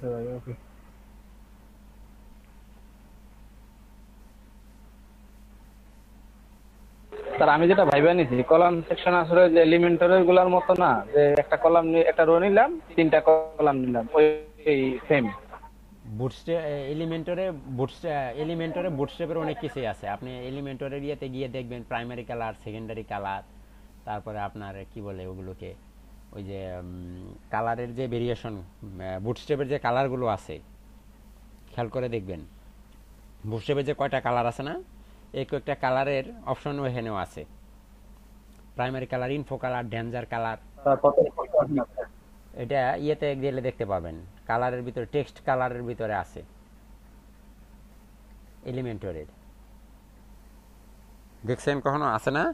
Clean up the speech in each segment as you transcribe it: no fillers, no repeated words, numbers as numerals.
ভাই ওকে। স্যার আমি যেটা ভাইবা নিছি কলাম সেকশন আসলে যে এলিমেন্টারের গুলার মতো না, যে একটা কলাম একটা রো নিলাম, তিনটা কলাম নিলাম, ওই সেম। বুটস্ট্র্যাপ এলিমেন্টরে বুটস্ট্র্যাপের অনেক কিছুই আছে। আপনি এলিমেন্টরের ইয়েতে গিয়ে দেখবেন প্রাইমারি কালার, সেকেন্ডারি কালার, তারপরে আপনার কি বলে ওগুলোকে, ওই যে কালারের যে ভেরিয়েশন, বুটস্ট্র্যাপের যে কালারগুলো আছে খেয়াল করে দেখবেন। বুটস্ট্র্যাপের যে কয়টা কালার আছে না, এই কয়েকটা কালারের অপশন এখানেও আছে। Primary colour, info colour, danger colour. এটা ইয়েতে গেলে দেখতে পাবেন, কালারের ভিতরে টেক্সট কালারের ভিতরে আছে এলিমেন্টরের। দেখছেন কখনো? আছে না?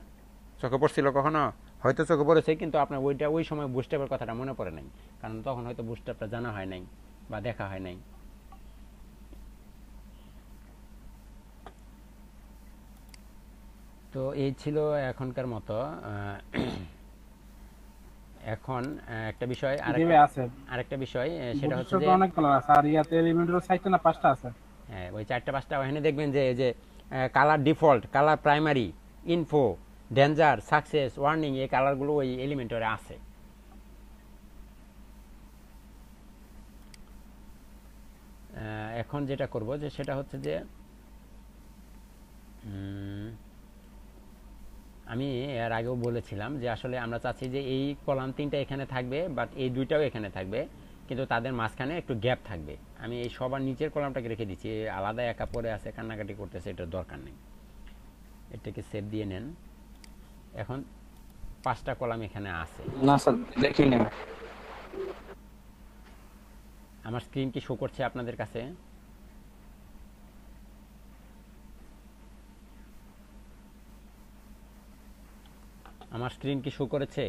চোখে পড়ছিল কখনো? হয়তো চোখে পড়েছে, কিন্তু আপনার ওইটা ওই সময় বুস্টাপের কথাটা মনে পড়ে নাই, কারণ তখন হয়তো বুস্টাপটা জানা হয় নাই বা দেখা হয় নাই। তো এই ছিল এখনকার মতো। এখন একটা বিষয়, জিমে আছে আরেকটা বিষয়, সেটা হচ্ছে যে বুটস্ট্র্যাপে অনেক কালার আছে, আর ইয়াতে এলিমেন্টারের চারটা না পাঁচটা আছে। ওই চারটা পাঁচটা ওখানে দেখবেন যে এই যে colour default, colour primary, info, danger, success, warning, এই কালারগুলো ওই এলিমেন্টরে আছে। এখন যেটা করব যে সেটা হচ্ছে যে আমি এর আগেও বলেছিলাম যে আসলে আমরা চাচ্ছি যে এই কলাম তিনটা এখানে থাকবে, বাট এই দুইটাও এখানে থাকবে, কিন্তু তাদের মাঝখানে একটু গ্যাপ থাকবে। আমি এই সবার নিচের কলামটাকে রেখে দিচ্ছি, আলাদা একা পড়ে আছে কান্নাকাটি করতেছে, এটার দরকার নেই। এটাকে সেভ দিয়ে নেন। এখন পাঁচটা কলাম এখানে আছে। না স্যার, দেখিনি। আমার স্ক্রিন কি শো করছে আপনাদের কাছে? আমার স্ক্রিন কি শো করেছে?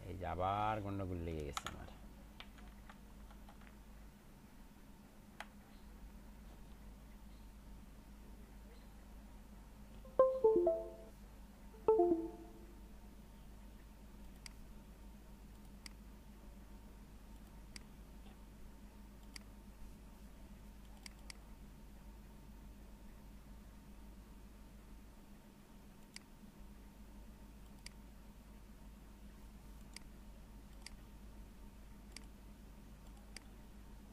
এই যে আবার গন্ডগোল লেগে গেছে আমার।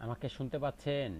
আমাকে শুনতে পাচ্ছেন?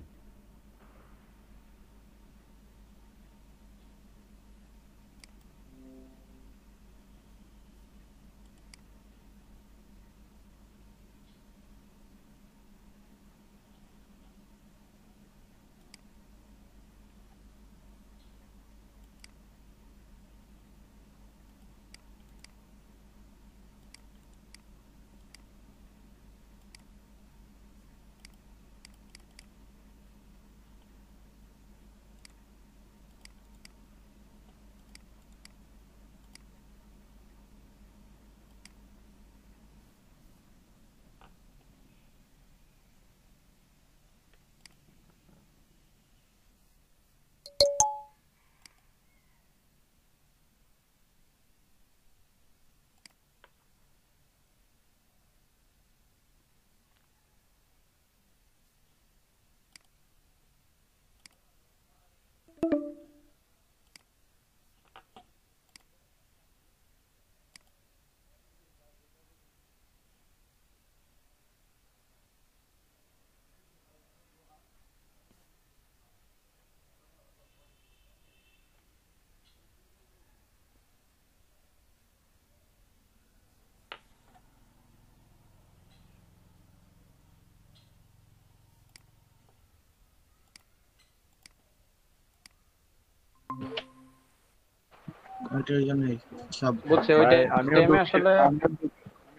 ওইটার জন্যই সব বুঝছি ভাই। ওইটা আমিও সেমে দক্ষিণ আসলে।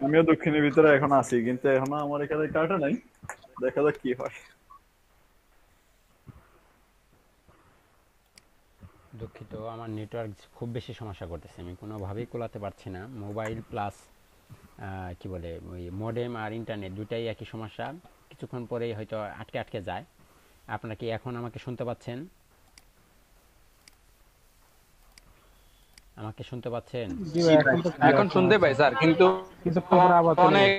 আমিও দক্ষিণের ভিতরে এখন আছি, কিন্তু এখনো আমার এখানে কাটা নাই। দেখা যাক কি হয়। দুঃখিত, আমার নেটওয়ার্ক খুব বেশি সমস্যা করতেছে, আমি কোনোভাবেই কোলাতে পারছি না। মোবাইল প্লাস কি বলে ওই মডেম আর ইন্টারনেট দুটাই একই সমস্যা, কিছুক্ষণ পরেই হয়তো আটকে আটকে যায়। আপনারা কি এখন আমাকে শুনতে পাচ্ছেন? আমাকে শুনতে পাচ্ছেন? জি ভাই, এখন তো clear এখন শুনতে শোনা পাই যাচ্ছে। স্যার, কিন্তু কিছুক্ষণ পরে আবার চলে অনেক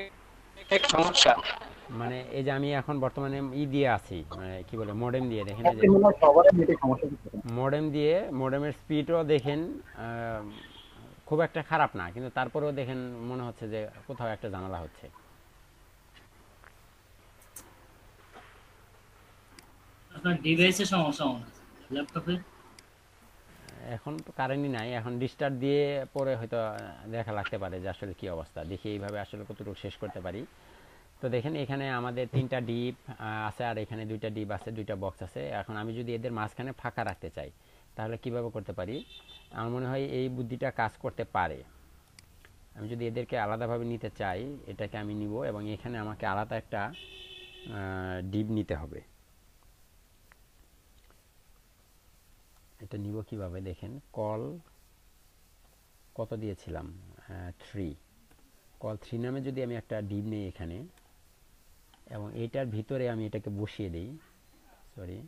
যাচ্ছে। সমস্যা। মানে এই যে আমি এখন বর্তমানে দিয়ে আছি, মানে কি বলে, মডেম দিয়ে, দেখেন এই যে আপনি মনে হয় সবারই নেটে সমস্যা হচ্ছে। মডেম দিয়ে, মডেমের স্পিডও দেখেন খুব একটা খারাপ না, কিন্তু তারপরেও দেখেন মনে হচ্ছে যে কোথাও একটা ঝামেলা হচ্ছে। আপনার ডিভাইসে সমস্যা মনে হয়, ল্যাপটপে। এখন তো কারেন্টই নাই, এখন ডিস্টার্ব দিয়ে পরে হয়তো দেখা লাগতে পারে যে আসলে কি অবস্থা, দেখি এইভাবে আসলে কতটুকু শেষ করতে পারি। তো দেখেন এখানে আমাদের 3টা ডিপ আছে, আর এখানে 2টা ডিপ আছে, 2টা বক্স আছে। এখন আমি যদি এদের মাঝখানে ফাঁকা রাখতে চাই তাহলে কিভাবে করতে পারি? আমার মনে হয় এই বুদ্ধিটা কাজ করতে পারে। আমি যদি এদেরকে আলাদাভাবে নিতে চাই, এটাকে আমি নিব এবং এখানে আমাকে আলাদা একটা ডিপ নিতে হবে। এটা নিব কিভাবে দেখেন, কল কত দিয়েছিলাম, 3, কল 3 নামে যদি আমি একটা ডিপ নিই এখানে, এবং এইটার ভিতরে আমি এটাকে বসিয়ে দিই, সরি,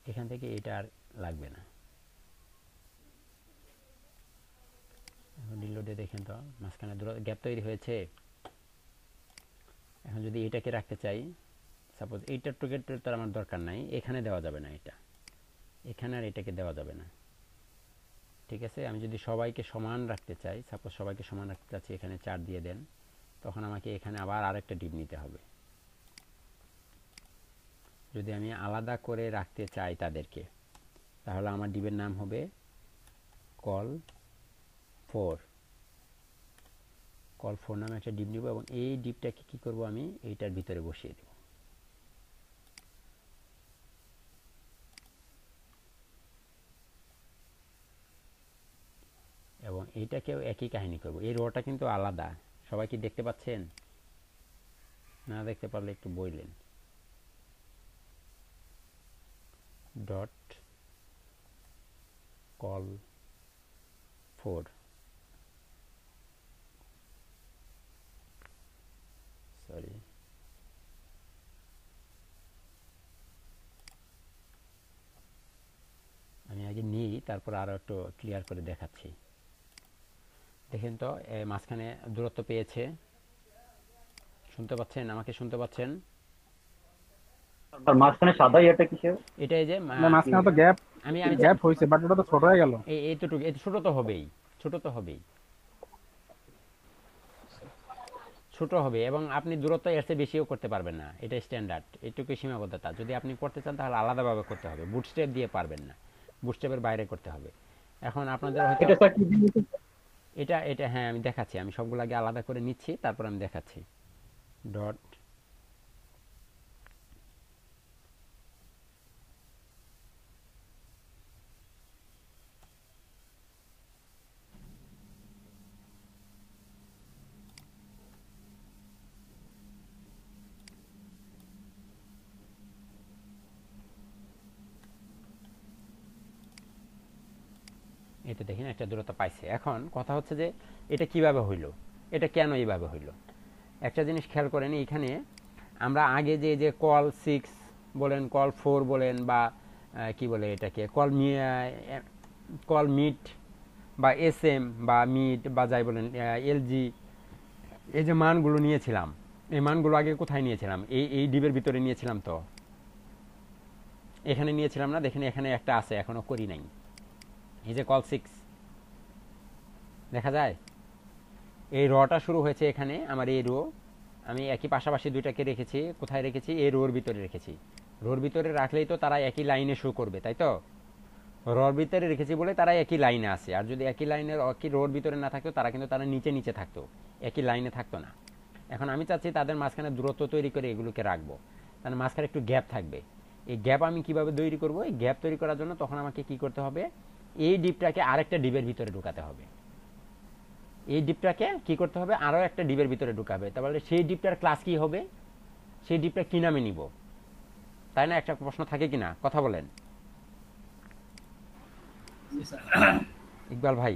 এখান থেকে এটা আর লাগবে না। এখন রিলোডে দেখেন তো মাঝখানে গ্যাপ তৈরি হয়েছে। এখন যদি এটাকে রাখতে চাই, সাপোজ এইটার টুকেটের তো আমার দরকার নাই, এখানে দেওয়া যাবে না, এটা এখানে আর এটাকে দেওয়া যাবে না, ঠিক আছে। আমি যদি সবাইকে সমান রাখতে চাই, সাপোজ সবাইকে সমান রাখতে চাচ্ছি, এখানে 4 দিয়ে দেন, তখন আমাকে এখানে আবার আরেকটা ডিপ নিতে হবে। যদি আমি আলাদা করে রাখতে চাই তাদেরকে, তাহলে আমার ডিপের নাম হবে কল 4, কল 4 নামে একটা ডিপ নিব এবং এই ডিপটাকে কি করব, আমি এইটার ভিতরে বসিয়ে দেব। এবং এইটাকেও একই কাহিনী করব। এই রোটা কিন্তু আলাদা, সবাই কি দেখতে পাচ্ছেন? না দেখতে পারলে একটু বললেন। ডট কল 4, সরি, আমি আগে নিই, তারপর আরো একটু ক্লিয়ার করে দেখাচ্ছি। দেখেন তো মাঝখানে দূরত্ব পেয়েছে, শুনতে পাচ্ছেন? আমাকে শুনতে পাচ্ছেন? আর মাঝখানে সাদা ইয়েটা কিসের? এটা এই যে না, মাঝখানে তো গ্যাপ আমি গ্যাপ হয়েছে, বাট ওটা তো ছোট হয়ে গেল। এইটুকু, এই ছোট তো হবেই, ছোট তো হবেই, ছোট হবে। এবং আপনি দূরত্ব এর চেয়ে বেশিও করতে পারবেন না, এটা স্ট্যান্ডার্ড, এটুকু সীমাবদ্ধতা। যদি আপনি করতে চান তাহলে আলাদাভাবে করতে হবে, বুটস্ট্র্যাপ দিয়ে পারবেন না, বুটস্ট্র্যাপের বাইরে করতে হবে। এখন আপনাদের হয়তো এটা স্যার কি জিনিস? এটা এটা হ্যাঁ আমি দেখাচ্ছি, আমি সবগুলো আগে আলাদা করে নিচ্ছি, তারপর আমি দেখাচ্ছি। ডট এই তো দেখেন একটা দূরত্ব পাইছে। এখন কথা হচ্ছে যে এটা কিভাবে হইলো, এটা কেন এইভাবে হইলো। একটা জিনিস খেয়াল করেন, এখানে আমরা আগে যে যে কল 6 বলেন, কল 4 বলেন, বা কি বলে এটাকে কল মিট বা এসএম বা মিট বা যাই বলেন এলজি, এই যে মানগুলো নিয়েছিলাম, এই মানগুলো আগে কোথায় নিয়েছিলাম? এই ডিবের ভিতরে নিয়েছিলাম, তো এখানে নিয়েছিলাম না? দেখেন এখানে একটা আছে, এখনো করি নাই, এই যে কল 6 দেখা যায়, এই রটা শুরু হয়েছে এখানে আমার, এই রো আমি একই পাশাপাশি দুইটাকে রেখেছি, কোথায় রেখেছি? এই রোর ভিতরে রেখেছি। রোর ভিতরে রাখলেই তো তারা একই লাইনে শো করবে, তাই তো? রোর ভিতরে রেখেছি বলে তারা একই লাইনে আছে, আর যদি একই লাইনের একই রোর ভিতরে না থাকতো, তারা কিন্তু তারা নিচে নিচে থাকতো, একই লাইনে থাকতো না। এখন আমি চাচ্ছি তাদের মাঝখানে দূরত্ব তৈরি করে এগুলোকে রাখবো, তাহলে মাঝখানে একটু গ্যাপ থাকবে। এই গ্যাপ আমি কিভাবে তৈরি করব? এই গ্যাপ তৈরি করার জন্য তখন আমাকে কি করতে হবে? এই ডিপটাকে আরেকটা ডিপের ভিতরে ঢুকাতে হবে। এই ডিপটাকে কি করতে হবে? আরো একটা ডিপের ভিতরে ঢুকাবে। তাহলে সেই ডিপটার ক্লাস কি হবে? সেই ডিপটা কি নামে নিব? তাই না? একটা প্রশ্ন থাকে কিনা, কথা বলেন ইকবাল ভাই।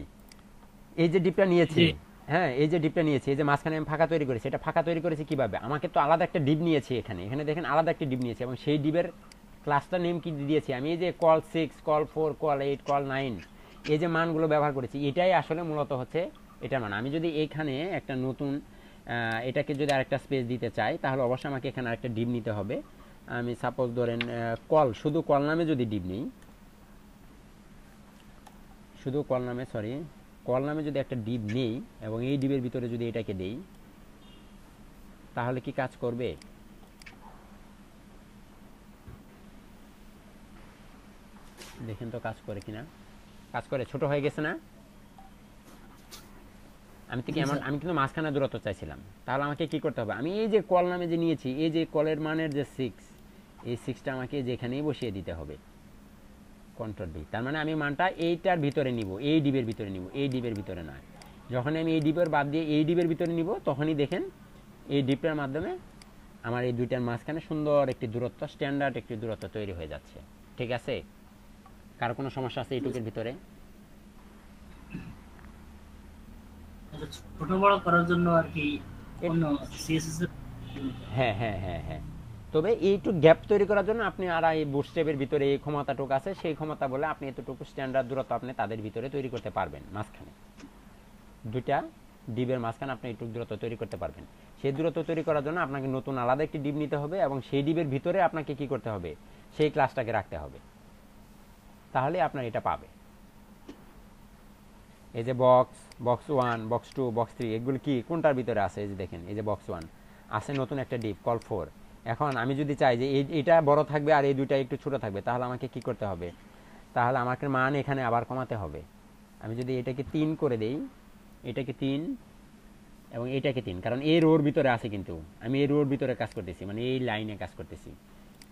এই যে ডিপটা নিয়েছি, হ্যাঁ, এই যে ডিপটা নিয়েছি, এই যে মাঝখানে আমি ফাঁকা তৈরি করেছি, এটা ফাঁকা তৈরি করেছি কিভাবে? আমাকে তো আলাদা একটা ডিপ নিয়েছি এখানে, এখানে দেখেন আলাদা একটা ডিপ নিয়েছি এবং সেই ডিপের ক্লাসটার নেম কি দিয়েছি আমি? এই যে কল 6, কল 4, কল 8, কল 9, এই যে মানগুলো ব্যবহার করেছি, এটাই আসলে মূলত হচ্ছে এটার মান। আমি যদি এইখানে একটা নতুন এটাকে যদি আরেকটা স্পেস দিতে চাই, তাহলে অবশ্যই আমাকে এখানে আরেকটা ডিপ নিতে হবে। আমি সাপোজ ধরেন কল, শুধু কল নামে যদি ডিপ নিই, শুধু কল নামে, সরি, কল নামে যদি একটা ডিপ নেই এবং এই ডিপের ভিতরে যদি এটাকে দেই, তাহলে কি কাজ করবে? দেখেন তো কাজ করে কিনা। কাজ করে, ছোট হয়ে গেছে না? আমি তো কি এমন, আমি কিন্তু মাঝখানে দূরত্ব চাইছিলাম, তাহলে আমাকে কি করতে হবে? আমি এই যে কল নামে যে নিয়েছি, এই যে কলের মানের যে 6, এই 6টা আমাকে যেখানেই বসিয়ে দিতে হবে, কন্ট্রোল বি। তার মানে আমি মানটা এইটার ভিতরে নিব, এই ডিবের ভিতরে নিব, এই ডিবের ভিতরে নয়। যখন আমি এই ডিবের বাদ দিয়ে এই ডিবের ভিতরে নিব, তখনই দেখেন এই ডিপটার মাধ্যমে আমার এই দুইটার মাঝখানে সুন্দর একটি দূরত্ব, স্ট্যান্ডার্ড একটি দূরত্ব তৈরি হয়ে যাচ্ছে। ঠিক আছে? কার কোনো সমস্যা আছে এইটুকের ভিতরে? ছোট বড় করার জন্য আর কি অন্য সিএসএস এর হ্যাঁ হ্যাঁ হ্যাঁ হ্যাঁ, তবে এইটুকু গ্যাপ তৈরি করার জন্য আপনি আর এই বুটস্ট্র্যাপের ভিতরে এই ক্ষমতাটুকু আছে, সেই ক্ষমতা বলে আপনি এতটুকু স্ট্যান্ডার্ড দূরত্ব আপনি তাদের ভিতরে তৈরি করতে পারবেন। মাঝখানে দুইটা ডিবের মাঝখানে আপনি এইটুকু দূরত্ব তৈরি করতে পারবেন। সেই দূরত্ব তৈরি করার জন্য আপনাকে নতুন আলাদা একটি ডিব নিতে হবে এবং সেই ডিবের ভিতরে আপনাকে কি করতে হবে? সেই ক্লাসটাকে রাখতে হবে, তাহলে আপনার এটা পাবে। এই যে বক্স 1, বক্স 2, বক্স 3, এগুলো কি কোনটার ভিতরে আছে? এই যে দেখেন, এই যে বক্স 1 আছে নতুন একটা ডিপ কল 4। এখন আমি যদি চাই যে এইটা বড় থাকবে আর এই দুইটা একটু ছোট থাকবে, তাহলে আমাকে কি করতে হবে? তাহলে আমাকে মান এখানে আবার কমাতে হবে। আমি যদি এটাকে 3 করে দেই, এটাকে 3 এবং এটাকে 3, কারণ এই রোর ভিতরে আছে, কিন্তু আমি এই রোর ভিতরে কাজ করতেছি, মানে এই লাইনে কাজ করতেছি।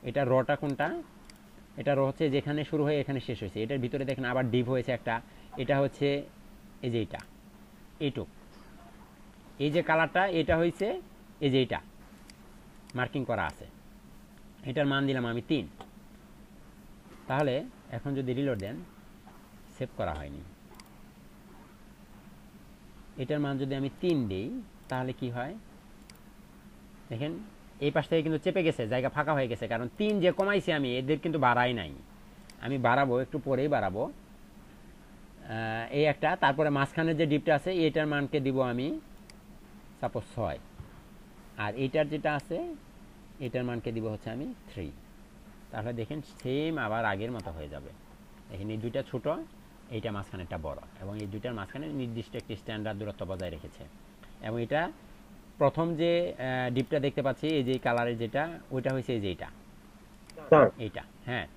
এটা রটা কোনটা? এটা রো হচ্ছে যেখানে শুরু হয়ে এখানে শেষ হয়েছে, এটার ভিতরে দেখেন আবার ডিপ হয়েছে একটা। এটা হচ্ছে এই যে এটা, এইটুক, এই যে কালারটা, এটা হয়েছে এই যে এটা মার্কিং করা আছে, এটার মান দিলাম আমি 3। তাহলে এখন যদি রিলোড দেন, সেভ করা হয়নি, এটার মান যদি আমি 3 দিই, তাহলে কি হয় দেখেন, এই পাশ থেকে কিন্তু চেপে গেছে, জায়গা ফাঁকা হয়ে গেছে, কারণ 3 যে কমাইছি আমি, এদের কিন্তু বাড়াই নাই। আমি বাড়াবো, একটু পরেই বাড়াবো এই একটা। তারপরে মাঝখানে যে ডিপটা আছে এটার মানকে দিব আমি সাপোজ 6, আর এইটার যেটা আছে এটার মানকে দিব হচ্ছে আমি 3। তাহলে দেখেন সেম আবার আগের মতো হয়ে যাবে। দেখেন এই দুইটা ছোট, এইটা মাঝখানেরটা বড়, এবং এই দুইটার মাঝখানে নির্দিষ্ট একটি স্ট্যান্ডার্ড দূরত্ব বজায় রেখেছে। এবং এটা প্রথম যে ডিপটা দেখতে পাচ্ছি, এই যে কালারের যেটা, ওইটা হয়েছে এই যে এইটা, স্যার এইটা। হ্যাঁ,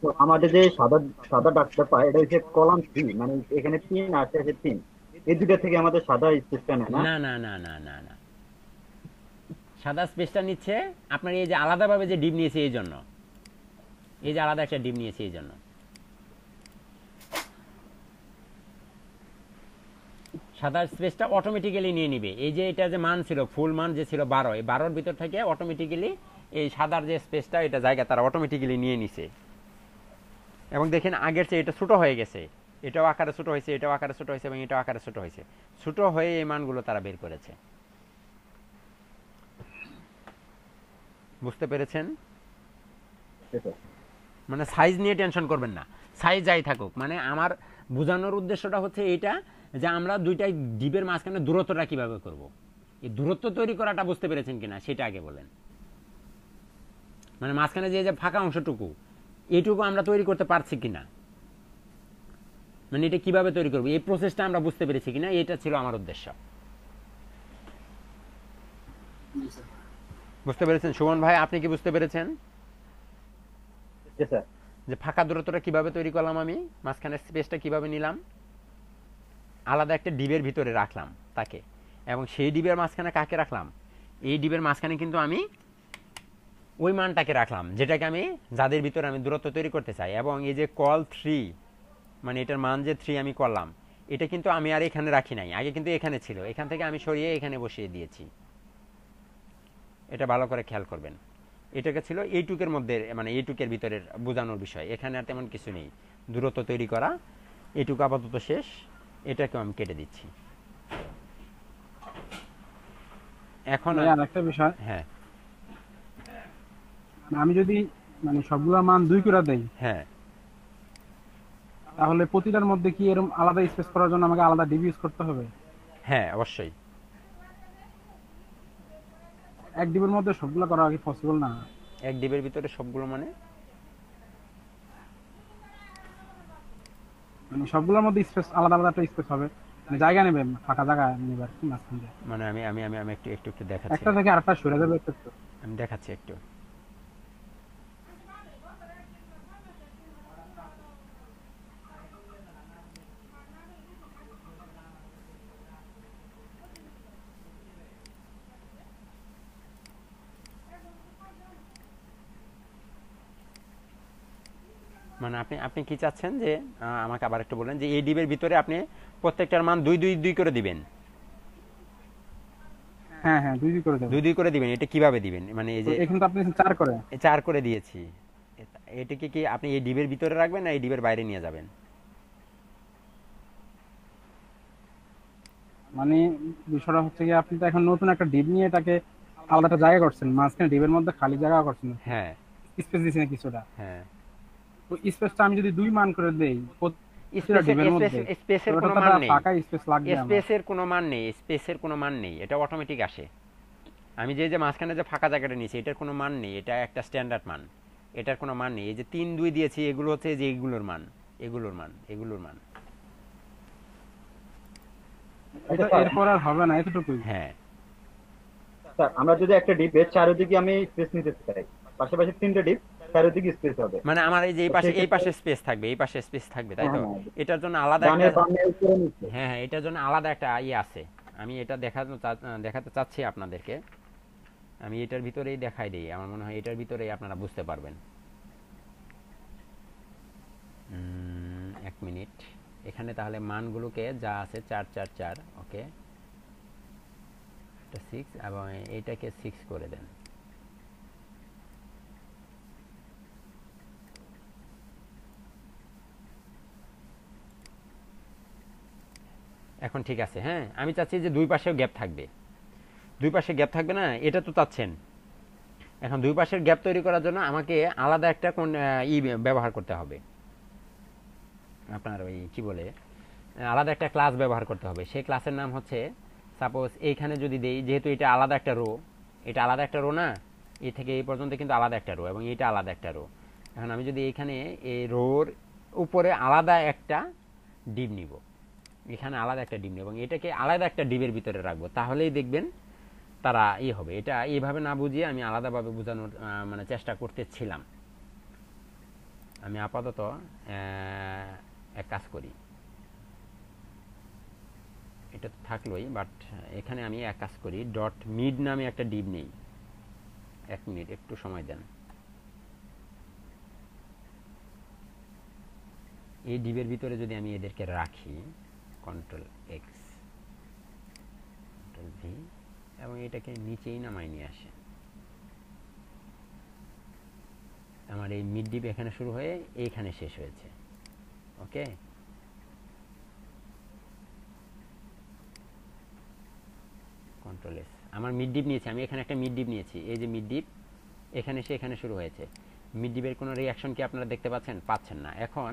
তো আমাদের যে সাদা সাদা ডাকটা পাই, এটা হচ্ছে কলাম 3, মানে এখানে 3 আছে, আছে 3, এই দুটো থেকে আমাদের সাদা স্পেসটা নেয় না? না না না না না না, সাদা স্পেসটা নিচ্ছে আপনার এই যে আলাদাভাবে যে ডিপ নিয়েছে এই জন্য, এই যে আলাদা একটা ডিপ নিয়েছে এই জন্য। সাদা স্পেসটা অটোমেটিক্যালি নিয়ে নিবে। এই যে এটা যে মান ছিল, ফুল মান যে ছিল 12, এই 12-র ভিতর থেকে অটোমেটিক্যালি এই সাদার যে স্পেসটা, এটা জায়গা তারা অটোমেটিক্যালি নিয়ে নিছে। এবং দেখেন আগের চেয়ে এটা ছোট হয়ে গেছে, এটাও আকারে ছোট হয়েছে, এটাও আকারে ছোট হয়েছে এবং এটাও আকারে ছোট হয়েছে। ছোট হয়ে এই মানগুলো তারা বের করেছে। বুঝতে পেরেছেন? মানে সাইজ নিয়ে টেনশন করবেন না, সাইজ যাই থাকুক। মানে আমার বোঝানোর উদ্দেশ্যটা হচ্ছে এইটা, যে আমরা দুইটা ডিপের মাঝখানে দূরত্বটা কিভাবে করব। এই দূরত্ব তৈরি করাটা বুঝতে পেরেছেন কিনা সেটা আগে বলেন। মানে মাঝখানে যে যে ফাঁকা অংশটুকু, এইটুকু আমরা তৈরি করতে পারছি কিনা, মানে এটা কিভাবে তৈরি করবো, এই প্রসেসটা আমরা বুঝতে পেরেছি কিনা, এটা ছিল আমার উদ্দেশ্য। বুঝতে পেরেছেন সুমন ভাই? আপনি কি বুঝতে পেরেছেন যে ফাঁকা দূরত্বটা কিভাবে তৈরি করলাম, আমি মাঝখানে স্পেসটা কিভাবে নিলাম, আলাদা একটা ডিবের ভিতরে রাখলাম তাকে, এবং সেই ডিবের মাঝখানে কাকে রাখলাম? এই ডিবের মাঝখানে কিন্তু আমি ওই মানটাকে রাখলাম যেটাকে আমি, যাদের ভিতরে আমি দূরত্ব তৈরি করতে চাই। এবং এই যে কল 3, মানে এটার মান যে 3 আমি করলাম, এটা কিন্তু আমি আর এখানে রাখি নাই, আগে কিন্তু এখানে ছিল, এখান থেকে আমি সরিয়ে এখানে বসিয়ে দিয়েছি। এটা ভালো করে খেয়াল করবেন। এটাকে ছিল এইটুকের মধ্যে, মানে এইটুকের ভিতরের বোঝানোর বিষয়, এখানে আর তেমন কিছু নেই। দূরত্ব তৈরি করা এইটুকু আপাতত শেষ, এটাকেও আমি কেটে দিচ্ছি। এখন ভাই, আর একটা বিষয়, হ্যাঁ আমি যদি মানে সবগুলা মান 2 করে দেই, হ্যাঁ তাহলে প্রতিটার মধ্যে কি এরকম আলাদা স্পেস করার জন্য আমাকে আলাদা ডিবি ইউজ করতে হবে? হ্যাঁ অবশ্যই। এক ডিবির মধ্যে সবগুলা করা কি পসিবল না? এক ডিবের ভিতরে সবগুলো মানে মানে সবগুলোর মধ্যে স্পেস আলাদা আলাদা একটা স্পেস হবে, মানে জায়গা নেবে, ফাঁকা জায়গা নেবে আর কি মাঝখান দিয়ে। মানে আমি আমি আমি আমি একটু একটু একটু দেখাচ্ছি, একটা থেকে আরেকটা সরে যাবে একটু একটু। আমি দেখাচ্ছি একটু। মানে আপনি আপনি কি চাচ্ছেন যে আমাকে আবার একটু বলেন যে এই ডিবের ভিতরে আপনি প্রত্যেকটার মান 2 2 2 করে দিবেন? হ্যাঁ হ্যাঁ, 2 2 করে দেবে। 2 2 করে দিবেন, এটা কিভাবে দিবেন? মানে এই তো যে এখানে তো আপনি 4 করে, 4 করে দিয়েছি, এটাকে কি আপনি এই ডিবের ভিতরে রাখবেন না এই ডিবের বাইরে নিয়ে যাবেন? মানে বিষয়টা হচ্ছে কি, আপনি তো এখন নতুন একটা ডিব নিয়ে এটাকে আলাদা একটা জায়গা করছেন, মাঝখানে ডিবের মধ্যে খালি জায়গা করছেন, হ্যাঁ স্পেস দিয়েছেন কিছুটা। হ্যাঁ। তো স্পেসটা আমি যদি 2 মান করে দেই প্রতিটা ডিবের মধ্যে, স্পেসের তো কোনো ওটা তো মান একটা নেই, ফাঁকা স্পেস লাগবে আমার। স্পেসের কোনো মান নেই, স্পেসের কোনো মান নেই, এটা অটোমেটিক আসে। আমি যে যে মাঝখানে যে ফাঁকা জায়গাটা নিয়েছি এটার কোনো মান নেই, এটা একটা স্ট্যান্ডার্ড মান, এটার কোনো মান নেই। এই যে 3 2 দিয়েছি এগুলো হচ্ছে যে এগুলোর মান, এগুলোর মান, এগুলোর মান। এটা এরপর আর হবে না, এতটুকুই। হ্যাঁ স্যার আমরা যদি একটা ডিপের চারিদিকে আমি স্পেস নিতে চাই, পাশাপাশি 3টে ডিপ, চারিদিকে স্পেস হবে, মানে আমার এই যে এই পাশে এই পাশে স্পেস থাকবে, এই পাশে স্পেস থাকবে, তাই তো? এটার জন্য আলাদা ডানে একটা, বামে উপরে নিচে। হ্যাঁ হ্যাঁ, এটার জন্য আলাদা একটা ইয়ে আছে। আমি এটা দেখাতে চাচ্ছি আপনাদেরকে। আমি এটার ভিতরেই দেখাই দিই, আমার মনে হয় এটার ভিতরেই আপনারা বুঝতে পারবেন। 1 মিনিট। এখানে তাহলে মানগুলোকে যা আছে 4 4 4, ওকে, এটা 6 এবং এইটাকে 6 করে দেন। এখন ঠিক আছে। হ্যাঁ, আমি চাচ্ছি যে দুই পাশেও গ্যাপ থাকবে, দুই পাশে গ্যাপ থাকবে না, এটা তো চাচ্ছেন। এখন দুই পাশের গ্যাপ তৈরি করার জন্য আমাকে আলাদা একটা কোন ব্যবহার করতে হবে, আপনার ওই কি বলে, আলাদা একটা ক্লাস ব্যবহার করতে হবে। সেই ক্লাসের নাম হচ্ছে, সাপোজ এইখানে যদি দেই, যেহেতু এটা আলাদা একটা রো, এটা আলাদা একটা রো না, এই থেকে এই পর্যন্ত কিন্তু আলাদা একটা রো এবং এটা আলাদা একটা রো। এখন আমি যদি এইখানে এই রোর উপরে আলাদা একটা ডিপ নিব, এখানে আলাদা একটা ডিপ নিব এবং এটাকে আলাদা একটা ডিপের ভিতরে রাখবো, তাহলেই দেখবেন তারা হবে। এটা এইভাবে না বুঝিয়ে আমি আলাদাভাবে বোঝানোর মানে চেষ্টা করতেছিলাম। আমি আপাতত এক কাজ করি, এটা তো থাকলোই, বাট এখানে আমি এক কাজ করি, ডট মিড নামে একটা ডিপ নেই। 1 মিনিট, একটু সময় দেন। এই ডিপের ভিতরে যদি আমি এদেরকে রাখি, কন্ট্রোল এক্স, কন্ট্রোল ভি, এবং এটাকে নিচেই নামাই নিয়ে আসে, আমার এই মিড ডিপ এখানে শুরু হয়ে এইখানে শেষ হয়েছে। ওকে, কন্ট্রোল এস, আমার মিড ডিপ নিয়েছি, আমি এখানে একটা মিড ডিপ নিয়েছি, এই যে মিড ডিপ এখানে সে এখানে শুরু হয়েছে। মিড ডিপের কোনো রিয়াকশন কি আপনারা দেখতে পাচ্ছেন? পাচ্ছেন না। এখন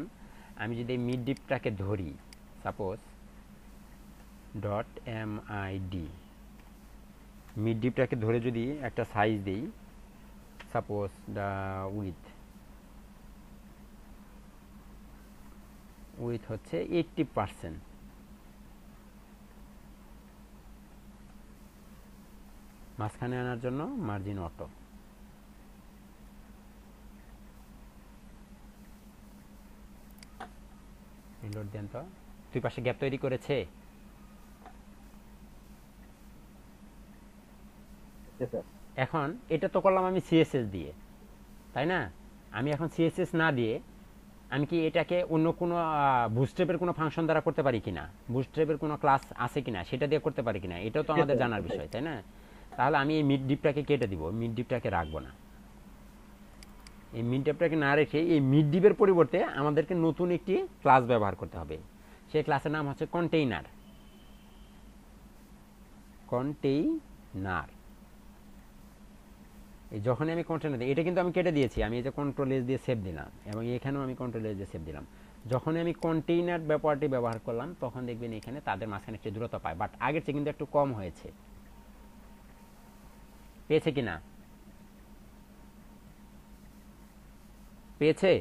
আমি যদি এই মিড ডিপটাকে ধরি, suppose dot M I D, mid ডিপটাকে ধরে যদি একটা সাইজ দিই, সাপোজ দ্য উইথ হচ্ছে 80%, মাঝখানে আনার জন্য মার্জিন অটো। রিলোড দেন তো, দুই পাশে গ্যাপ তৈরি করেছে। এখন এটা তো করলাম আমি সিএসএস দিয়ে, তাই না? আমি এখন সিএসএস না দিয়ে আমি কি এটাকে অন্য কোনো বুটস্ট্র্যাপের কোনো ফাংশন দ্বারা করতে পারি কিনা, বুটস্ট্র্যাপের কোনো ক্লাস আছে কিনা সেটা দিয়ে করতে পারি কিনা, এটাও তো আমাদের জানার বিষয়, তাই না? তাহলে আমি এই মিড ডিপটাকে কেটে দিব, মিড ডিপটাকে রাখবো না। এই মিড ডিপটাকে না রেখে এই মিড ডিপের পরিবর্তে আমাদেরকে নতুন একটি ক্লাস ব্যবহার করতে হবে। সেই ক্লাসের নাম হচ্ছে কন্টেইনার। কন্টেইনার এই যখনই আমি কন্টেনার দিই, এটা কিন্তু আমি কেটে দিয়েছি, আমি এই যে কন্ট্রোল এস দিয়ে সেভ দিলাম এবং এখানেও আমি কন্ট্রোল এস দিয়ে সেভ দিলাম। যখনই আমি কন্টেইনার ব্যাপারটি ব্যবহার করলাম তখন দেখবেন এখানে তাদের মাঝখানে একটু দূরত্ব পায়, বাট আগের চেয়ে কিন্তু একটু কম হয়েছে। পেয়েছে কিনা? পেয়েছে?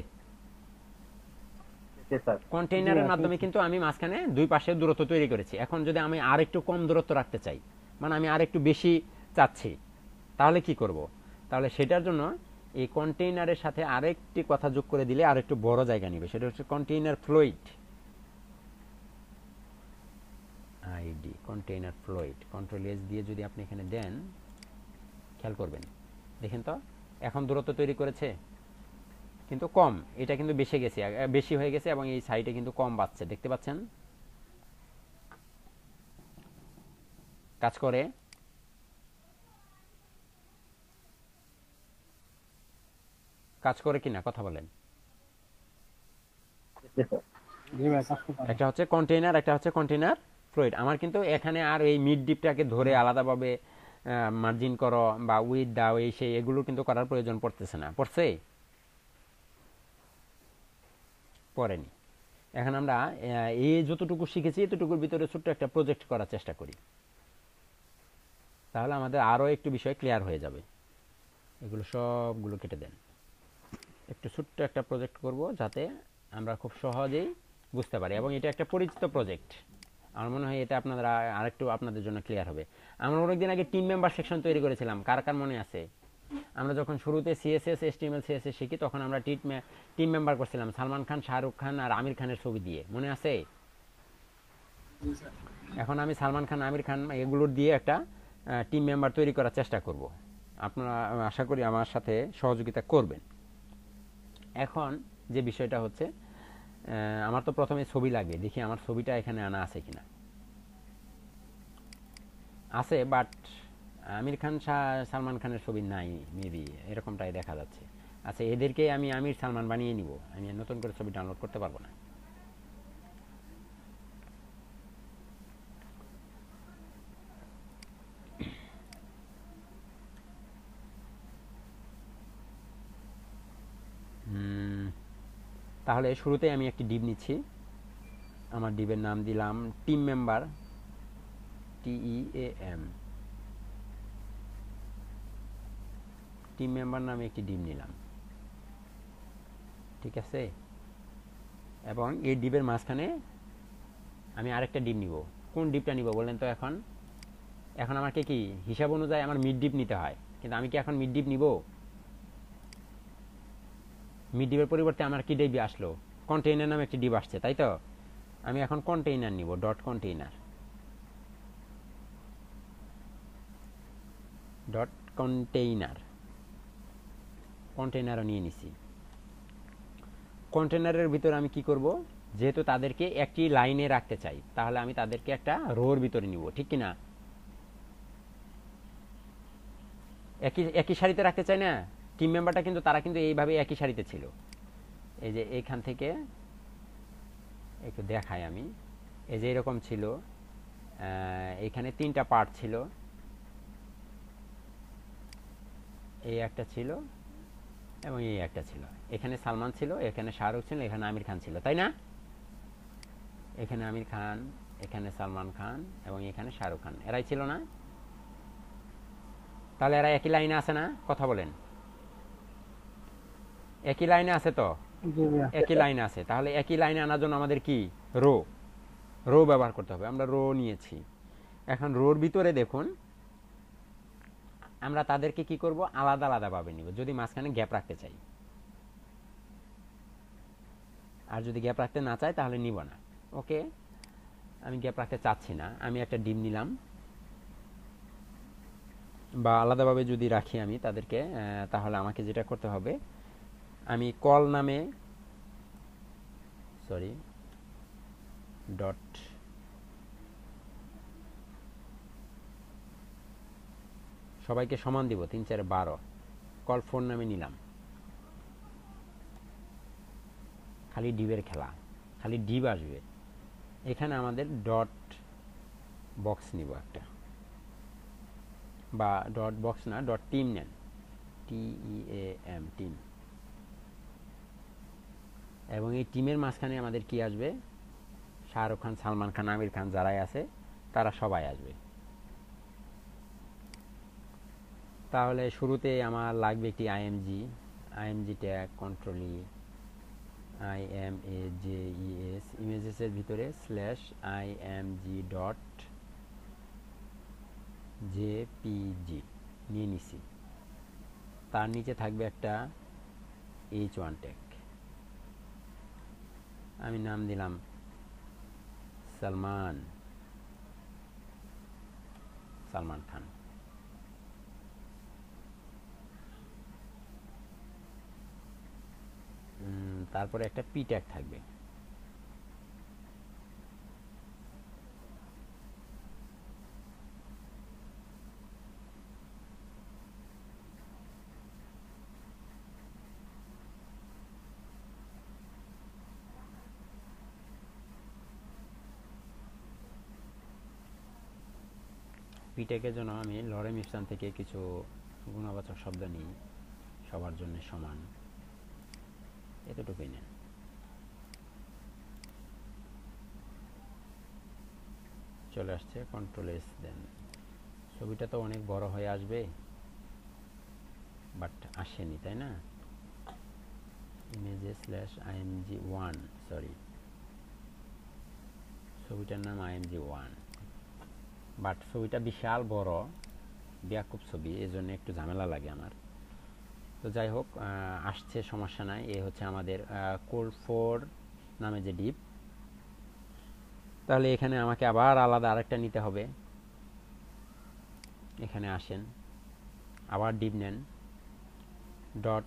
স্যার কন্টেইনারের মাধ্যমে কিন্তু আমি মাঝখানে দুই পাশে দূরত্ব তৈরি করেছি। এখন যদি আমি আরেকটু কম দূরত্ব রাখতে চাই, মানে আমি আরেকটু বেশি চাচ্ছি, তাহলে কি করব? তাহলে সেটার জন্য এই কন্টেইনারের সাথে আরেকটি কথা যোগ করে দিলে আরেকটু বড় জায়গা নেবে, সেটা হচ্ছে container fluid ID. Container fluid control S দিয়ে যদি আপনি এখানে দেন, খেয়াল করবেন, দেখেন তো এখন দূরত্ব তৈরি করেছে কিন্তু কম, এটা কিন্তু বেশি হয়ে গেছে এবং এই সাইডে কিন্তু কম বাড়ছে, দেখতে পাচ্ছেন? কাজ করে? কাজ করে কিনা কথা বলেন। জি ভাই কাজ করতে একটা হচ্ছে কন্টেইনার, একটা হচ্ছে কন্টেইনার ফ্লুইড। আমার কিন্তু এখানে আর এই মিড ডিপটাকে ধরে আলাদাভাবে মার্জিন করো বা উইথ দাও এই সেই এগুলো কিন্তু করার প্রয়োজন পড়তেছে না। পড়ছে? পড়েনি। এখন আমরা এই যতটুকু শিখেছি এতটুকুর ভিতরে ছোট্ট একটা প্রজেক্ট করার চেষ্টা করি, তাহলে আমাদের আরও একটু বিষয় ক্লিয়ার হয়ে যাবে। এগুলো সবগুলো কেটে দেন। একটু ছোট্ট একটা প্রজেক্ট করব যাতে আমরা খুব সহজেই বুঝতে পারি, এবং এটা একটা পরিচিত প্রজেক্ট। আমার মনে হয় এটা আপনারা আরেকটু আপনাদের জন্য ক্লিয়ার হবে। আমরা অনেকদিন আগে টিম মেম্বার সেকশন তৈরি করেছিলাম, কার কার মনে আছে? আমরা যখন শুরুতে সিএসএস HTML CSS শিখি তখন আমরা টিম মেম্বার করছিলাম সালমান খান, শাহরুখ খান আর আমির খানের ছবি দিয়ে, মনে আছে? এখন আমি সালমান খান, আমির খান এগুলোর দিয়ে একটা টিম মেম্বার তৈরি করার চেষ্টা করব। আপনারা আশা করি আমার সাথে সহযোগিতা করবেন। এখন যে বিষয়টা হচ্ছে, আমার তো প্রথমে ছবি লাগবে, দেখি আমার ছবিটা এখানে আনা আছে কিনা। আছে, বাট আমির খান সালমান খানের ছবি নাই, মেবি এরকমটাই দেখা যাচ্ছে। আচ্ছা, এদেরকে আমি আমির সালমান বানিয়ে নিব, আমি নতুন করে ছবি ডাউনলোড করতে পারবো না। তাহলে শুরুতে আমি একটি ডিপ নিচ্ছি, আমার ডিপের নাম দিলাম team member, TEAM, team member নামে একটি ডিপ নিলাম, ঠিক আছে? এবং এই ডিপের মাঝখানে আমি আরেকটা ডিপ নিব। কোন ডিপটা নিব বলেন তো? এখন আমাকে কি হিসাব অনুযায়ী আমার মিড ডিপ নিতে হয়, কিন্তু আমি কি এখন মিড ডিপ নিব? মিড ডিপের পরিবর্তে আমার কি ডিপ আসলো? কন্টেইনার নামে একটি ডিপ আসছে, তাই তো? আমি এখন কন্টেইনার নিব, ডট কন্টেইনারও নিয়ে নিছি। কন্টেইনারের ভিতরে আমি কি করব? যেহেতু তাদেরকে একটি লাইনে রাখতে চাই, তাহলে আমি তাদেরকে একটা রোর ভিতরে নিব, ঠিক কিনা? একই সারিতে রাখতে চাই না? টিম মেম্বারটা কিন্তু তারা কিন্তু এইভাবে একই সারিতে ছিল। এই যে এইখান থেকে একটু দেখাই আমি, এই যে এরকম ছিল, এখানে 3টা পার্ট ছিল, এই একটা ছিল এবং এই একটা ছিল। এখানে সালমান ছিল, এখানে শাহরুখ ছিল, এখানে আমির খান ছিল, তাই না? এখানে আমির খান, এখানে সালমান খান এবং এখানে শাহরুখ খান, এরাই ছিল না? তাহলে এরা একই লাইনে আছে না? কথা বলেন, একই লাইনে আছে তো? একই লাইনে আছে। তাহলে একই লাইনে আনার জন্য আমাদের কি রো ব্যবহার করতে হবে। আমরা রো নিয়েছি। এখন রোর ভিতরে দেখুন আমরা তাদেরকে কি করব? আলাদা আলাদা ভাবে নিব, যদি মাঝখানে গ্যাপ রাখতে চাই। আর যদি গ্যাপ রাখতে না চাই তাহলে নিব না। ওকে, আমি গ্যাপ রাখতে চাচ্ছি না, আমি একটা ডিম নিলাম, বা আলাদাভাবে যদি রাখি আমি তাদেরকে, তাহলে আমাকে যেটা করতে হবে, আমি কল নামে ডট সবাইকে সমান দিব, 3 4 12, কল ফোন নামে নিলাম। খালি ডিবের খেলা, খালি ডিব আসবে। এখানে আমাদের ডট বক্স নিব একটা, বা ডট বক্স না, ডট টিম নেন। TEAM team. এবং এই টিমের মাঝখানে আমাদের কি আসবে, শাহরুখ খান, সালমান খান, আমির খান যারাই আছে তারা সবাই আসবে। তাহলে শুরুতে আমার লাগবে একটি আইএমজি ট্যাগ, কন্ট্রোল ই, IMAJES, ইমেজেসের ভিতরে /img.jpg নিয়ে নিছি। তার নিচে থাকবে একটা H1 ট্যাগ, আমি নাম দিলাম সালমান খান। তারপরে একটা পি ট্যাগ থাকবে। পি ট্যাগের জন্য আমি লরেম ইপসন থেকে কিছু গুণবাচক শব্দ নিই, সবার জন্য সমান, এতটুকুই নেন। চলে আসছে, কন্ট্রোল এস দেন। ছবিটা তো অনেক বড় হয়ে আসবে, বাট আসেনি, তাই না? images/img1, সরি, ছবিটার নাম img1, বাট ছবিটা বিশাল বড়, ব্যাকুপ ছবি, এই জন্য একটু ঝামেলা লাগে আমার। তো যাই হোক, আসছে, সমস্যা নাই। এ হচ্ছে আমাদের cold4 নামে যে ডিপ। তাহলে এখানে আমাকে আবার আলাদা আরেকটা নিতে হবে। এখানে আসেন, আবার ডিপ নেন, .4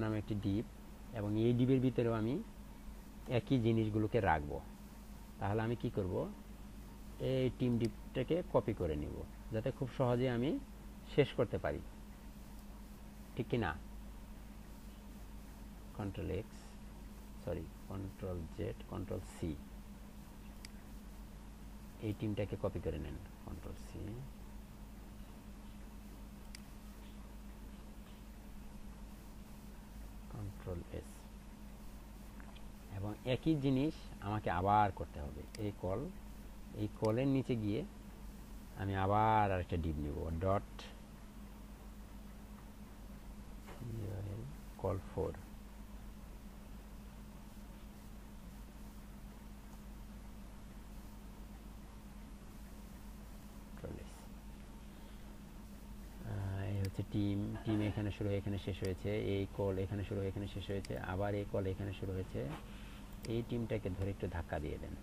নামে একটি ডিপ, এবং এই ডিপের ভিতরেও আমি একই জিনিসগুলোকে রাখবো। তাহলে আমি কি করব, এই টিম ডিপটাকে কপি করে নিব, যাতে খুব সহজে আমি শেষ করতে পারি, ঠিক কি না? কন্ট্রোল জেড, কন্ট্রোল সি, এই টিমটাকে কপি করে নেন, কন্ট্রোল সি, কন্ট্রোল এস। এবং একই জিনিস আমাকে আবার করতে হবে। এই কলের নিচে গিয়ে আমি আবার আরেকটা ডিপ নিব, .col4, এই হচ্ছে টিম এখানে শুরু হয়ে এখানে শেষ হয়েছে, এই কল এখানে শুরু হয়ে এখানে শেষ হয়েছে, আবার এই কল এখানে শুরু হয়েছে। এই টিমটাকে ধরে একটু ধাক্কা দিয়ে দেন,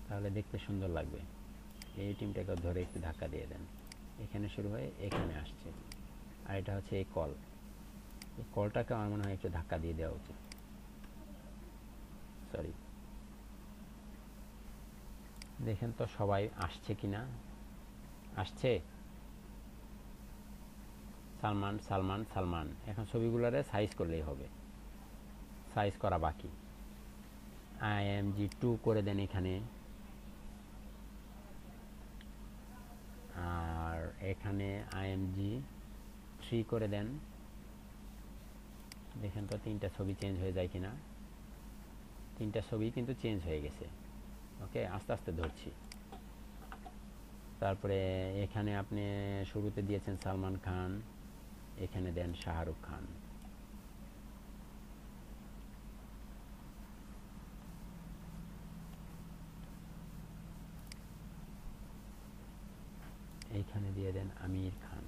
তাহলে দেখতে সুন্দর লাগবে। এই টিমটাকে ধরে একটু ধাক্কা দিয়ে দেন, এখানে শুরু হয়ে এখানে আসছে। আর এটা হচ্ছে এই কলটাকে আমার মনে হয় একটু ধাক্কা দিয়ে দেওয়া উচিত, সরি। দেখেন তো সবাই আসছে কিনা, আসছে। সালমান। এখন ছবিগুলোরে সাইজ করলেই হবে, সাইজ করা বাকি। IMG2 করে দেন এখানে, আর এখানে IMG3 করে দেন। দেখেন তো তিনটা ছবি চেঞ্জ হয়ে যায় কিনা। তিনটা ছবি কিন্তু চেঞ্জ হয়ে গেছে। ওকে, আস্তে আস্তে ধরছি। তারপরে এখানে আপনি শুরুতে দিয়েছেন সালমান খান, এখানে দেন শাহরুখ খান। এইখানে দিয়ে দেন আমির খান।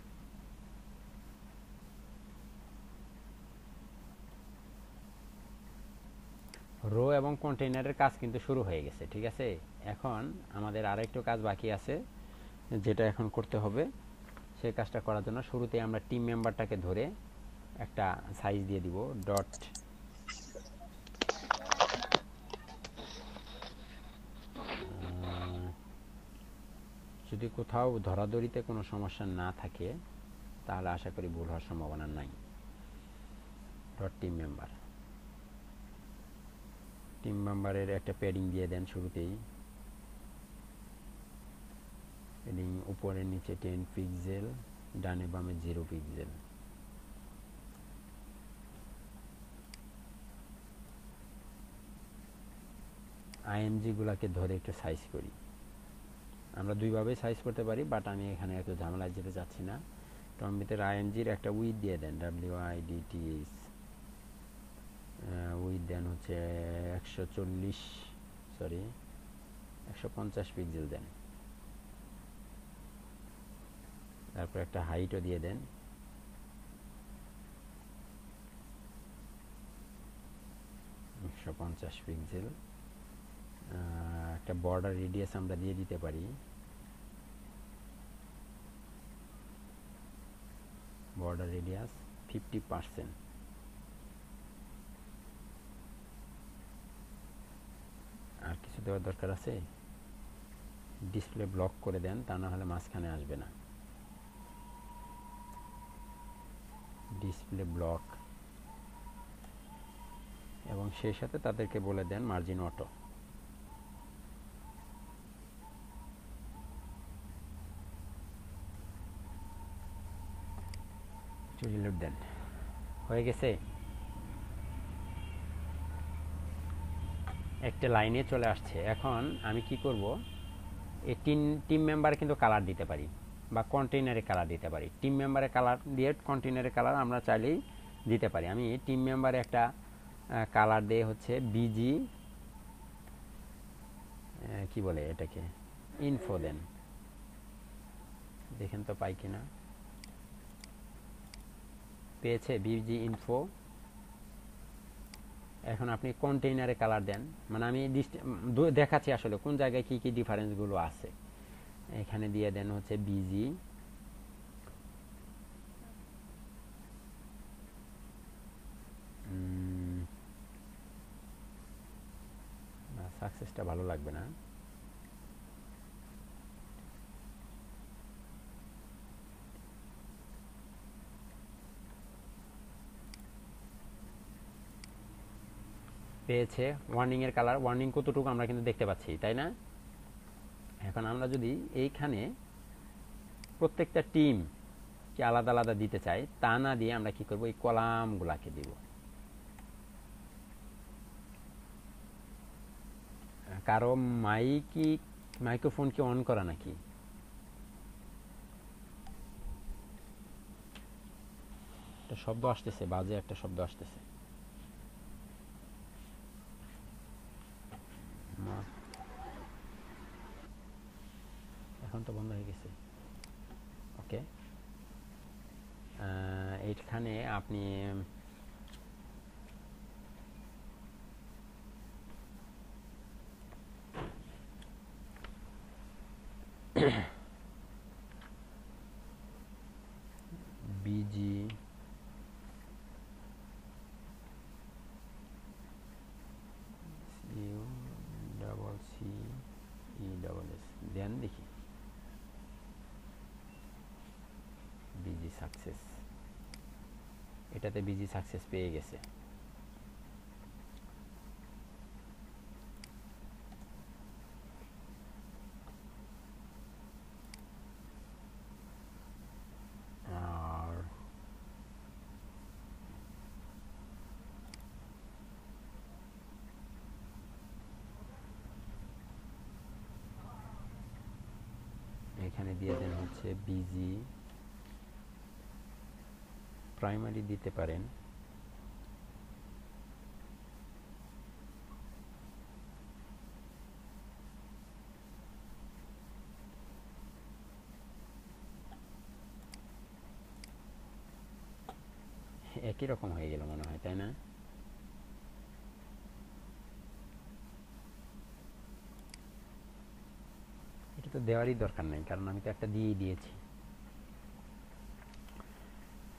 রো এবং কন্টেইনারের কাজ কিন্তু শুরু হয়ে গেছে, ঠিক আছে। এখন আমাদের আরেকটু কাজ বাকি আছে, যেটা এখন করতে হবে। সেই কাজটা করার জন্য শুরুতে আমরা টিম মেম্বারটাকে ধরে একটা সাইজ দিয়ে দিব, যদি কোথাও ধরাধরিতে কোনো সমস্যা না থাকে তাহলে আশা করি ভুল হওয়ার সম্ভাবনা নাই। টিম মেম্বারের একটা প্যাডিং দিয়ে দেন শুরুতেই, হেডিং উপরে নিচে 10 পিক্সেল, ডানে বামে 0 পিক্সেল। আইএমজি গুলাকে ধরে একটু সাইজ করি। আমরা দুইভাবে সাইজ করতে পারি, বাট আমি এখানে একটু ঝামেলায় যেতে চাচ্ছি না। তো আমি ভিতরে আইএমজির একটা উইথ দিয়ে দেন, WIDTH উইথ দেন হচ্ছে 150 পিক্সেল দেন। তারপর একটা হাইটও দিয়ে দেন, 150 পিক্সেল। একটা বর্ডার রেডিয়াস আমরা দিয়ে দিতে পারি, বর্ডার রেডিয়াস 50%। আর কিছু দেওয়ার দরকার আছে? ডিসপ্লে ব্লক করে দেন, তা না হলে মাঝখানে আসবে না। ডিসপ্লে ব্লক, এবং সেই সাথে তাদেরকে বলে দেন মার্জিন অটো। রিলোড দেন, হয়ে গেছে। একটা লাইনে চলে আসছে। এখন আমি কি করব, এই টিম মেম্বার কিন্তু কালার দিতে পারি বা কন্টেইনারে কালার দিতে পারি। টিম মেম্বারে কালার দিয়ে কন্টেইনারে কালার আমরা চাইলেই দিতে পারি। আমি টিম মেম্বারে একটা কালার দিয়ে হচ্ছে বিজি কি বলে এটাকে, ইনফো দেন। দেখেন তো পাই কিনা, পেয়েছে বিজি ইনফো। এখন আপনি কন্টেইনারে কালার দেন, মানে আমি দেখাচ্ছি আসলে কোন জায়গায় কি কি ডিফারেন্স গুলো আছে। এখানে দিয়ে দেন হচ্ছে বিজি সাকসেসটা ভালো লাগবে না। পেয়েছে ওয়ার্নিং এর কালার, ওয়ার্নিং কতটুকু আমরা কিন্তু দেখতে পাচ্ছি, তাই না? এখন আমরা যদি এইখানে প্রত্যেকটা টিম কে আলাদা আলাদা দিতে চাই, তা না দিয়ে আমরা কি করব, এই কলামগুলাকে দিব। কারো মাইক্রোফোন কি অন করা নাকি? একটা শব্দ আসতেছে, বাজে একটা শব্দ আসতেছে। এখন তো বন্ধ হয়ে গেছে। ওকে, এইখানে আপনি বিজি CUCCESS দেন, দেখি বিজি সাকসেস। এটাতে বিজি সাকসেস পেয়ে গেছে। আর এখানে দিয়ে দেন হচ্ছে বিজি প্রাইমারি দিতে পারেন। একই রকম হয়ে গেল মনে হয়, তাই না? এটা তো দেওয়ারই দরকার নাই, কারণ আমি তো একটা দিয়েই দিয়েছি।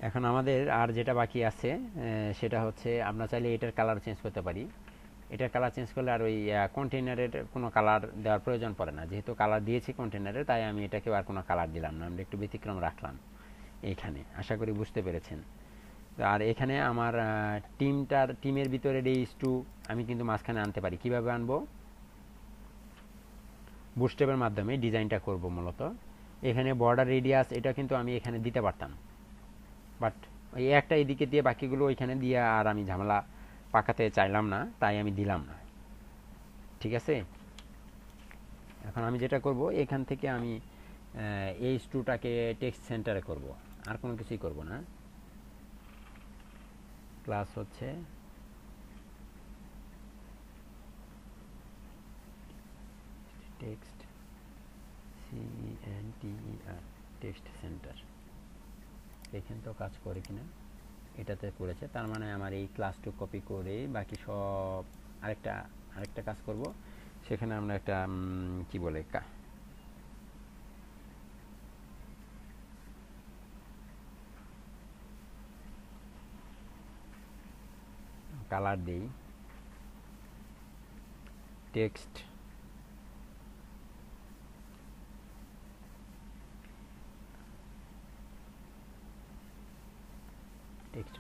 এখন আমাদের আর যেটা বাকি আছে সেটা হচ্ছে আমরা চাইলে এটার কালার চেঞ্জ করতে পারি। এটার কালার চেঞ্জ করলে আর ওই কন্টেইনারের কোনো কালার দেওয়ার প্রয়োজন পড়ে না। যেহেতু কালার দিয়েছি কন্টেইনারে, তাই আমি এটাকে আর কোনো কালার দিলাম না, আমরা একটু ব্যতিক্রম রাখলাম এইখানে। আশা করি বুঝতে পেরেছেন। আর এখানে আমার টিমের ভিতরে রেইজ2 আমি কিন্তু মাঝখানে আনতে পারি। কিভাবে আনবো? বুটস্ট্র্যাপের মাধ্যমে ডিজাইনটা করব মূলত। এখানে বর্ডার রেডিয়াস এটা কিন্তু আমি এখানে দিতে পারতাম, বাট এই একটা এদিকে দিয়ে বাকিগুলো ওইখানে দিয়ে আর আমি ঝামেলা পাকাতে চাইলাম না, তাই আমি দিলাম না। ঠিক আছে, এখন আমি যেটা করব এখান থেকে আমি এই স্টুটাকে টেক্সট সেন্টারে করব, আর কোনো কিছুই করব না। ক্লাস হচ্ছে টেক্সট CENTER টেক্সট সেন্টার। দেখেন তো কাজ করে কিনা, এটাতে করেছে, তার মানে আমার এই ক্লাসটু কপি করে বাকি সব আরেকটা কাজ করব, সেখানে আমরা একটা কি বলে কালার দেই, টেক্সট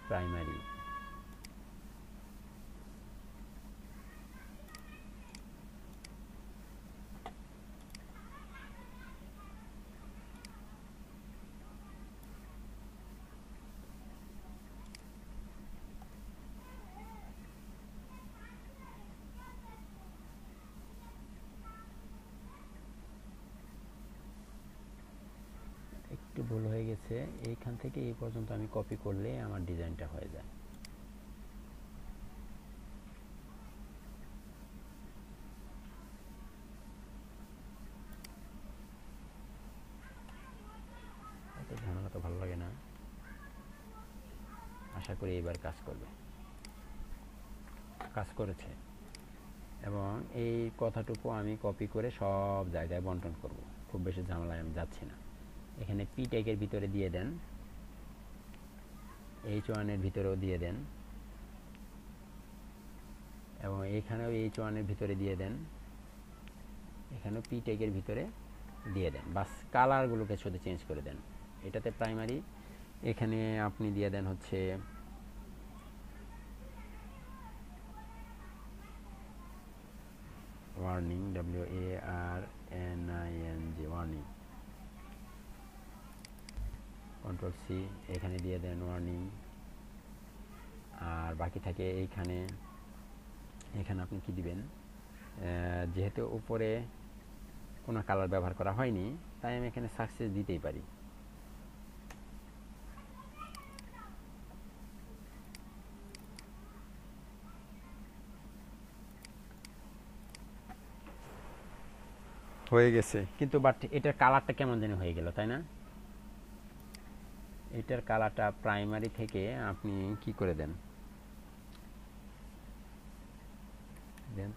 প্রাইমারি। একটু ভুল হয়ে গেছে, এইখান থেকে এই পর্যন্ত আমি কপি করলে আমার ডিজাইনটা হয়ে যায়। এত ঝামেলা তো ভালো লাগে না, আশা করি এবার কাজ করবে। কাজ করেছে, এবং এই কথাটুকু আমি কপি করে সব জায়গায় বন্টন করব, খুব বেশি ঝামেলায় আমি যাচ্ছি না। এখানে পি ট্যাগের ভিতরে দিয়ে দেন, H1 এর ভিতরেও দিয়ে দেন, এবং এখানেও H1 এর ভিতরে দিয়ে দেন, এখানেও পি ট্যাগের ভিতরে দিয়ে দেন। বাস কালারগুলোকে শুধু চেঞ্জ করে দেন। এটাতে প্রাইমারি, এখানে আপনি দিয়ে দেন হচ্ছে warning, WARNING, warning. Control C, এখানে দিয়ে দেন ওয়ার্নিং। আর বাকি থাকে এখানে আপনি কি দিবেন, যেহেতু উপরে কোনো কালার ব্যবহার করা হয়নি, তাই আমি এখানে সাকসেস দিতেই পারি। হয়ে গেছে, কিন্তু বাট এটার কালারটা কেমন জানি হয়ে গেল, তাই না? এটার কালারটা প্রাইমারি থেকে আপনি কি করে দেন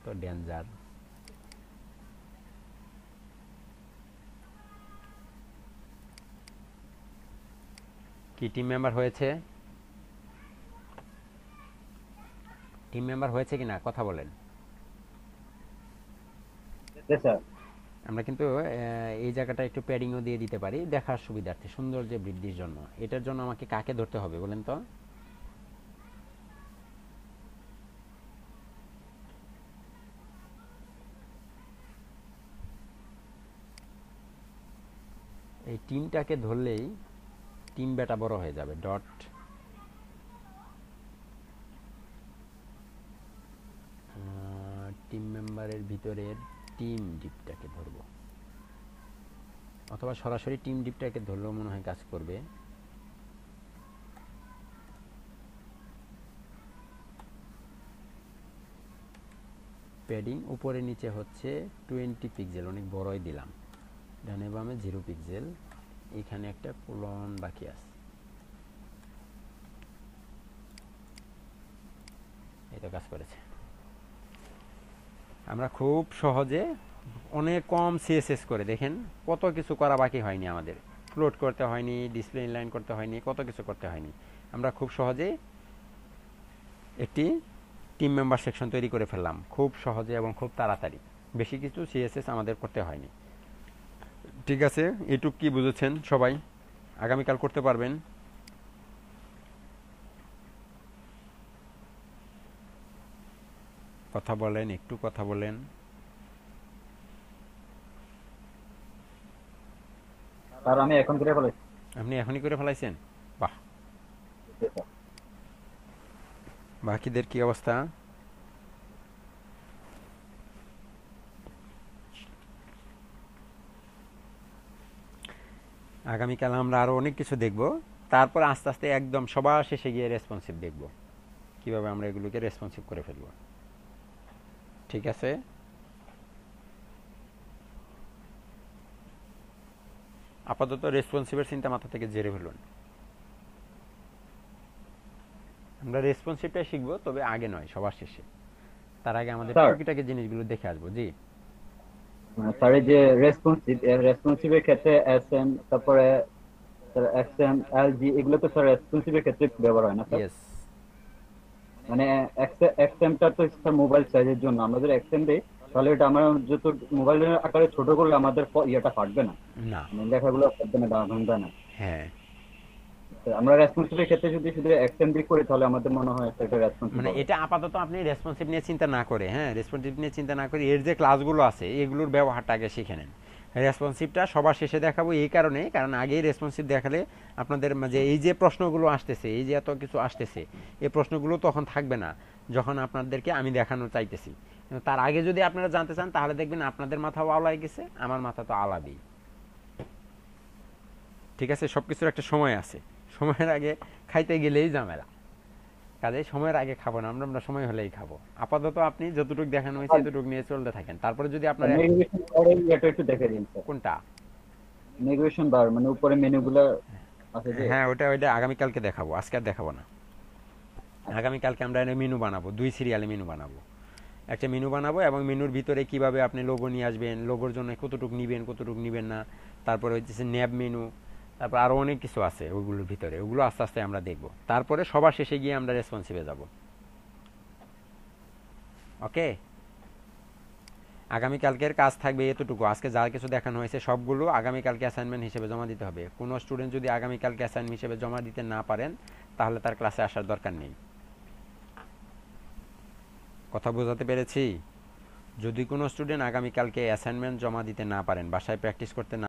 তো ডেঞ্জার। কি টিম মেম্বার হয়েছে? টিম মেম্বার হয়েছে কিনা কথা বলেন। আমরা কিন্তু এই জায়গাটা একটু প্যাডিংও দিয়ে দিতে পারি দেখার সুবিধার্থে, সৌন্দর্য বৃদ্ধির জন্য। এটার জন্য আমাকে কাকে ধরতে হবে বলেন তো? এই টিমটাকে ধরলেই টিম বেটা বড় হয়ে যাবে। ডট টিম মেম্বারের ভিতরের টিম ডিপটাকে ধরবো, অথবা সরাসরি টিম ডিপটাকে ধরলেও মনে হয় কাজ করবে। প্যাডিং উপরে নিচে হচ্ছে 20 পিক্সেল, অনেক বড়ই দিলাম। ডানে বামে 0 পিক্সেল, এখানে একটা কোলন বাকি আছে, এটা কাজ করেছে। আমরা খুব সহজে অনেক কম সিএসএস করে দেখেন কত কিছু করা বাকি হয়নি, আমাদের ফ্লোট করতে হয়নি, ডিসপ্লে ইনলাইন করতে হয়নি, কত কিছু করতে হয়নি। আমরা খুব সহজে একটি টিম মেম্বার সেকশন তৈরি করে ফেললাম, খুব সহজে এবং খুব তাড়াতাড়ি। বেশি কিছু সিএসএস আমাদের করতে হয়নি। ঠিক আছে, এটুক কি বুঝেছেন সবাই? আগামীকাল করতে পারবেন। কথা বলেন, একটু কথা বলেন। স্যার আমি এখন করে ফেলেছি। আপনি এখনই করে ফেলাইছেন? বাহ। বাকিদের কি অবস্থা? আগামীকাল আমরা আরো অনেক কিছু দেখব, তারপর আস্তে আস্তে একদম সবার শেষে গিয়ে রেসপন্সিভ দেখব, কিভাবে আমরা এগুলোকে রেসপন্সিভ করে ফেলবো। ঠিক আছে? আপাতত রেসপন্সিভের চিন্তা মাথা থেকে জেরে ফেলুন। আমরা রেসপন্সিভটা শিখবো, তবে আগে নয়, সবার শেষে। তার আগে আমাদের স্যার। টুকিটাকি জিনিসগুলো দেখে আসবো। জি স্যার এই যে রেসপন্সিভের ক্ষেত্রে এসএম, তারপরে এক্সএম, এলজি, এগুলো তো স্যার রেসপন্সিভের ক্ষেত্রে ব্যবহার হয় না স্যার? ইয়েস। মানে এক্সএমটা তো স্যার মোবাইল সাইজের জন্য, আমরা যদি এক্সএম দিই তাহলে এটা আমরা যত মোবাইলের আকারে ছোট করলে আমাদের ইয়েটা ফাটবে না, না। মানে লেখাগুলো ফাটবে না, ভাঙবে না। হ্যাঁ, তো আমরা রেসপন্সিভের ক্ষেত্রে যদি শুধু এক্সএম দিয়ে করি তাহলে আমাদের মনে হয় এটা রেসপন্সিভ মানে হবে। এটা আপাতত আপনি রেসপন্সিভ নিয়ে চিন্তা না করে, হ্যাঁ, রেসপন্সিভ নিয়ে চিন্তা না করে এর যে ক্লাসগুলো আছে এগুলোর ব্যবহারটা আগে শিখে নেন। রেসপন্সিভটা সবার শেষে দেখাবো এই কারণে, কারণ আগেই রেসপন্সিভ দেখালে আপনাদের মাঝে এই যে প্রশ্নগুলো আসতেছে, এই যে এত কিছু আসতেছে, এই প্রশ্নগুলো তখন থাকবে না যখন আপনাদেরকে আমি দেখানো চাইতেছি। কিন্তু তার আগে যদি আপনারা জানতে চান তাহলে দেখবেন আপনাদের মাথাও আওলায় গেছে, আমার মাথা তো আলাবেই। ঠিক আছে? সবকিছুর একটা সময় আছে, সময়ের আগে খাইতে গেলেই ঝামেলা। কাজে সময়ের আগে খাবো না আমরা, সময় হলেই খাবো। আপাতত আপনি যতটুকু দেখানো হয়েছে এতটুকু নিয়ে চলতে থাকেন, তারপরে যদি আপনার নেভিগেশন বারের এটা একটু দেখে দিন স্যার। কোনটা? নেভিগেশন বার মানে উপরে মেনুগুলো আছে যে। হ্যাঁ, ওটা আগামীকালকে দেখাবো, আজকে আর দেখাবো না। আগামীকালকে আমরা মেনু বানাবো, 2 সিরিয়ালে মেনু বানাবো। একটা মেনু বানাবো এবং মেনুর ভিতরে কিভাবে আপনি লোগো নিয়ে আসবেন, লোগোর জন্য কতটুকু নিবেন কতটুকু নিবেন না, তারপরে হচ্ছে ন্যাব মেনু, তারপর আরো অনেক কিছু আছে ওইগুলোর ভিতরে, ওগুলো আস্তে আস্তে আমরা দেখব। তারপরে সবার শেষে গিয়ে আমরা রেসপন্সিভে যাব। ওকে? আগামীকালকের কাজ থাকবে এতটুকু। আজকে যা কিছু দেখানো হয়েছে সবগুলো আগামীকালকে অ্যাসাইনমেন্ট হিসেবে জমা দিতে হবে। কোনো স্টুডেন্ট যদি আগামীকালকে অ্যাসাইনমেন্ট হিসেবে জমা দিতে না পারেন তাহলে তার ক্লাসে আসার দরকার নেই। কথা বোঝাতে পেরেছি? যদি কোনো স্টুডেন্ট আগামীকালকে অ্যাসাইনমেন্ট জমা দিতে না পারেন, বাসায় প্র্যাকটিস করতে না